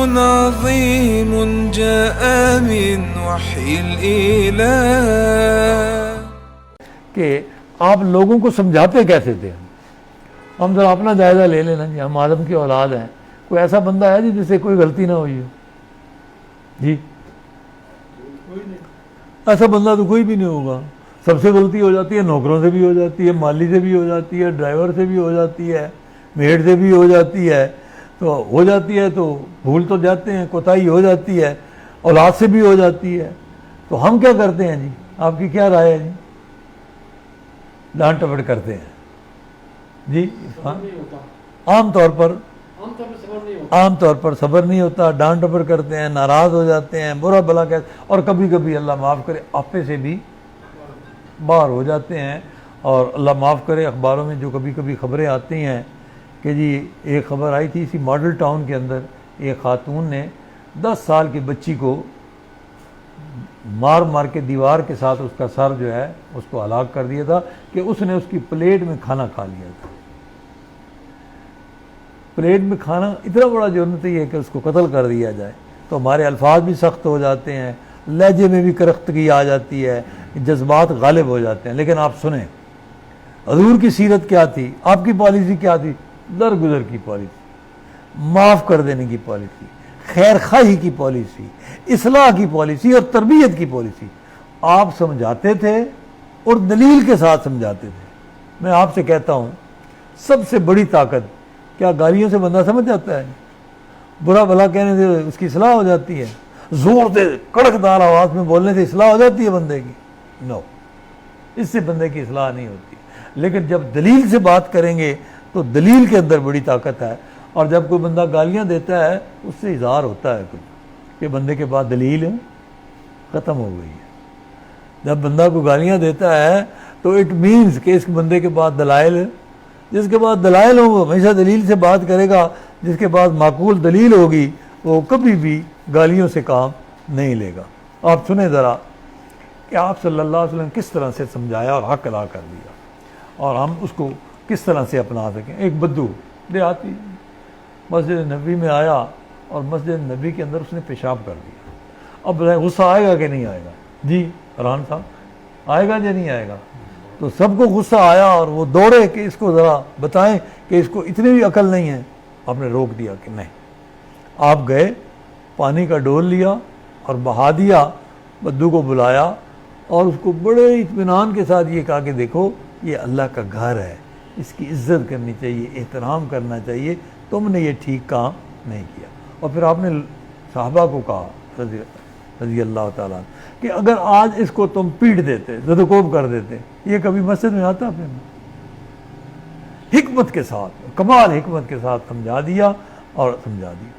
عظيم جاء من وحي الإله. کہ آپ لوگوں کو سمجھاتے کیسے تھے؟ ہم ذرا اپنا جائزہ لے لینا جی. ہم آدم کی اولاد ہیں. کوئی ایسا بندہ ہے جی جس سے کوئی غلطی نہ ہوئی ہو؟ جی ایسا بندہ تو کوئی بھی نہیں ہوگا. سب سے غلطی ہو جاتی ہے, نوکروں سے بھی ہو جاتی ہے, مالی سے بھی ہو جاتی ہے, ڈرائیور سے بھی ہو جاتی ہے, میڈ سے بھی ہو جاتی ہے. تو ہو جاتی ہے تو بھول تو جاتے ہیں, کوتاہی ہو جاتی ہے, اولاد سے بھی ہو جاتی ہے. تو ہم کیا کرتے ہیں جی؟ آپ کی کیا رائے ہے جی؟ ڈانٹ ٹپٹ کرتے ہیں جی. عام طور پر صبر نہیں ہوتا, ڈانٹ ٹپٹ کرتے ہیں, ناراض ہو جاتے ہیں, برا بھلا کہتے ہیں, اور کبھی کبھی اللہ معاف کرے آپے سے بھی باہر ہو جاتے ہیں. اور اللہ معاف کرے اخباروں میں جو کبھی کبھی خبریں آتی ہیں کہ جی ایک خبر آئی تھی اسی ماڈل ٹاؤن کے اندر, ایک خاتون نے 10 سال کی بچی کو مار مار کے دیوار کے ساتھ اس کا سر جو ہے اس کو ہلاک کر دیا تھا کہ اس نے اس کی پلیٹ میں کھانا کھا لیا تھا. پلیٹ میں کھانا اتنا بڑا جرم ہے کہ اس کو قتل کر دیا جائے. تو ہمارے الفاظ بھی سخت ہو جاتے ہیں, لہجے میں بھی کرختگی آ جاتی ہے, جذبات غالب ہو جاتے ہیں. لیکن آپ سنیں حضور کی سیرت کیا تھی, آپ کی پالیسی کیا تھی؟ درگزر کی پالیسی, معاف کر دینے کی پالیسی, خیر خواہی کی پالیسی, اصلاح کی پالیسی اور تربیت کی پالیسی. آپ سمجھاتے تھے اور دلیل کے ساتھ سمجھاتے تھے. میں آپ سے کہتا ہوں سب سے بڑی طاقت کیا گالیوں سے بندہ سمجھ جاتا ہے؟ برا بھلا کہنے سے اس کی اصلاح ہو جاتی ہے؟ زور سے کڑکدار آواز میں بولنے سے اصلاح ہو جاتی ہے بندے کی؟ نو, اس سے بندے کی اصلاح نہیں ہوتی. لیکن جب دلیل سے بات کریں گے تو دلیل کے اندر بڑی طاقت ہے. اور جب کوئی بندہ گالیاں دیتا ہے اس سے اظہار ہوتا ہے کچھ کہ بندے کے پاس دلیل ختم ہو گئی ہے. جب بندہ کو گالیاں دیتا ہے تو اٹ مینز کہ اس بندے کے پاس دلائل, جس کے پاس دلائل ہوں وہ ہمیشہ دلیل سے بات کرے گا. جس کے پاس معقول دلیل ہوگی وہ کبھی بھی گالیوں سے کام نہیں لے گا. آپ سنیں ذرا کہ آپ صلی اللہ علیہ وسلم کس طرح سے سمجھایا اور حق ادا کر دیا, اور ہم اس کو کس طرح سے اپنا سکیں. ایک بدو دیہاتی مسجد نبی میں آیا اور مسجد نبی کے اندر اس نے پیشاب کر دیا. اب غصہ آئے گا کہ نہیں آئے گا جی؟ فرحان صاحب آئے گا یا نہیں آئے گا؟ تو سب کو غصہ آیا اور وہ دوڑے کہ اس کو ذرا بتائیں کہ اس کو اتنی بھی عقل نہیں ہے. آپ نے روک دیا کہ نہیں. آپ گئے, پانی کا ڈول لیا اور بہا دیا, بدو کو بلایا اور اس کو بڑے اطمینان کے ساتھ یہ کہا کہ دیکھو یہ اللہ کا گھر ہے, اس کی عزت کرنی چاہیے, احترام کرنا چاہیے, تم نے یہ ٹھیک کام نہیں کیا. اور پھر آپ نے صحابہ کو کہا رضی اللہ تعالیٰ کہ اگر آج اس کو تم پیٹ دیتے, زدوکوب کر دیتے, یہ کبھی مسجد میں آتا؟ پھر حکمت کے ساتھ, کمال حکمت کے ساتھ سمجھا دیا اور سمجھا دیا.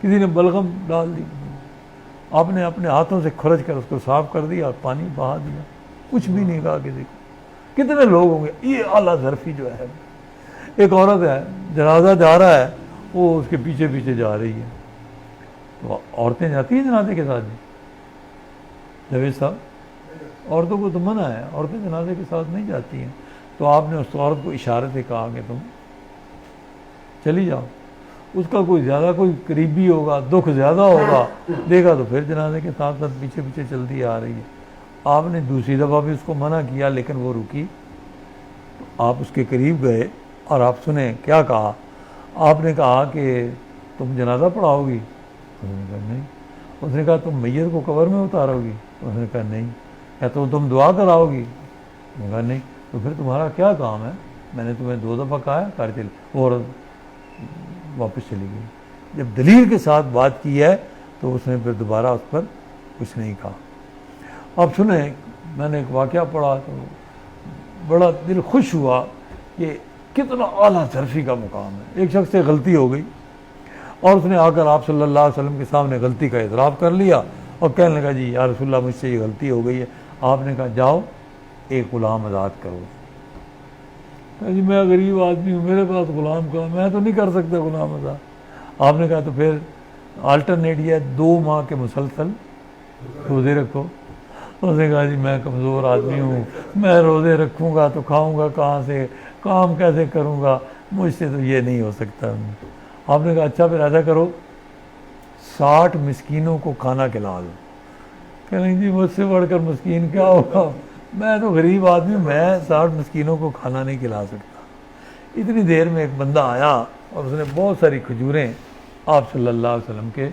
کسی نے بلغم ڈال دی, آپ نے اپنے ہاتھوں سے کھرچ کر اس کو صاف کر دیا اور پانی بہا دیا, کچھ بھی نہیں کہا کسی کو. کتنے لوگ ہوں گے. یہ اعلیٰ ظرفی جو ہے. ایک عورت ہے, جنازہ جا رہا ہے, وہ اس کے پیچھے پیچھے جا رہی ہے. تو عورتیں جاتی ہیں جنازے کے ساتھ؟ جاوید صاحب, عورتوں کو تو منع ہے, عورتیں جنازے کے ساتھ نہیں جاتی ہیں. تو آپ نے اس عورت کو اشارے سے کہا کہ تم چلی جاؤ. اس کا کوئی زیادہ کوئی قریبی ہوگا, دکھ زیادہ ہوگا, دیکھا تو پھر جنازے کے ساتھ ساتھ پیچھے پیچھے چلتی آ رہی ہے. آپ نے دوسری دفعہ بھی اس کو منع کیا لیکن وہ رکی. آپ اس کے قریب گئے اور آپ سنیں کیا کہا. آپ نے کہا کہ تم جنازہ پڑھاؤ گی؟ اس نے کہا نہیں. اس نے کہا تم میت کو قبر میں اتارو گی؟ اس نے کہا نہیں. یا تو تم دعا کراؤ گی؟ اس نے کہا نہیں. تو پھر تمہارا کیا کام ہے؟ میں نے تمہیں 2 دفعہ کہا ہے کر چل. وہ عورت واپس چلی گئی. جب دلیل کے ساتھ بات کی ہے تو اس نے پھر دوبارہ اس پر کچھ نہیں کہا. اب سنیں, میں نے ایک واقعہ پڑھا تو بڑا دل خوش ہوا کہ کتنا اعلیٰ ظرفی کا مقام ہے. ایک شخص سے غلطی ہو گئی اور اس نے آ کر آپ صلی اللہ علیہ وسلم کے سامنے غلطی کا اعتراف کر لیا اور کہنے لگا جی یا رسول اللہ مجھ سے یہ غلطی ہو گئی ہے. آپ نے کہا جاؤ ایک غلام آزاد کرو. کہا جی میں غریب آدمی ہوں, میرے پاس غلام کا, میں تو نہیں کر سکتا غلام آزاد. آپ نے کہا تو پھر آلٹرنیٹ یہ ہے 2 ماہ کے مسلسل روزے رکھو. اس نے کہا جی میں کمزور آدمی ہوں, میں روزے رکھوں گا تو کھاؤں گا کہاں سے, کام کیسے کروں گا, مجھ سے تو یہ نہیں ہو سکتا. آپ نے کہا اچھا پھر ایسا کرو 60 مسکینوں کو کھانا کھلا دو. کہ نہیں جی مجھ سے بڑھ کر مسکین کیا ہوگا, میں تو غریب آدمی, میں 60 مسکینوں کو کھانا نہیں کھلا سکتا. اتنی دیر میں ایک بندہ آیا اور اس نے بہت ساری کھجوریں آپ صلی اللہ علیہ وسلم کے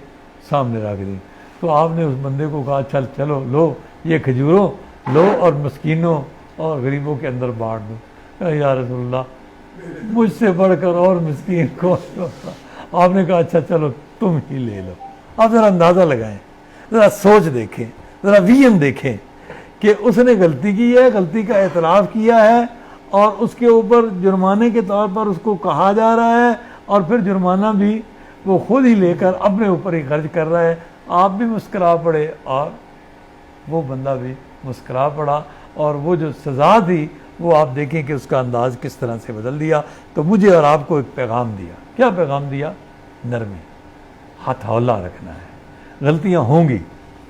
سامنے رکھ دی. تو آپ نے اس بندے کو کہا چلو لو یہ کھجوروں لو اور مسکینوں اور غریبوں کے اندر بانٹ دو. یا رسول اللہ مجھ سے بڑھ کر اور مسکین کو. آپ نے کہا اچھا چلو تم ہی لے لو. آپ ذرا اندازہ لگائیں, ذرا سوچ دیکھیں, ذرا ویژن دیکھیں کہ اس نے غلطی کی ہے, غلطی کا اعتراف کیا ہے اور اس کے اوپر جرمانے کے طور پر اس کو کہا جا رہا ہے اور پھر جرمانہ بھی وہ خود ہی لے کر اپنے اوپر ہی خرچ کر رہا ہے. آپ بھی مسکرا پڑے اور وہ بندہ بھی مسکرا پڑا, اور وہ جو سزا تھی وہ آپ دیکھیں کہ اس کا انداز کس طرح سے بدل دیا. تو مجھے اور آپ کو ایک پیغام دیا. کیا پیغام دیا؟ نرمی, ہتھولا رکھنا ہے. غلطیاں ہوں گی,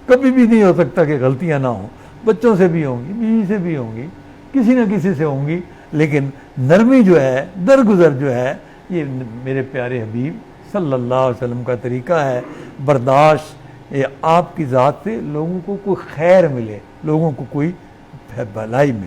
کبھی بھی نہیں ہو سکتا کہ غلطیاں نہ ہوں, بچوں سے بھی ہوں گی, بیوی سے بھی ہوں گی, کسی نہ کسی سے ہوں گی, لیکن نرمی جو ہے, درگزر جو ہے, یہ میرے پیارے حبیب صلی اللہ علیہ وسلم کا طریقہ ہے. برداشت, یہ آپ کی ذات سے لوگوں کو کوئی خیر ملے, لوگوں کو کوئی بھلائی ملے.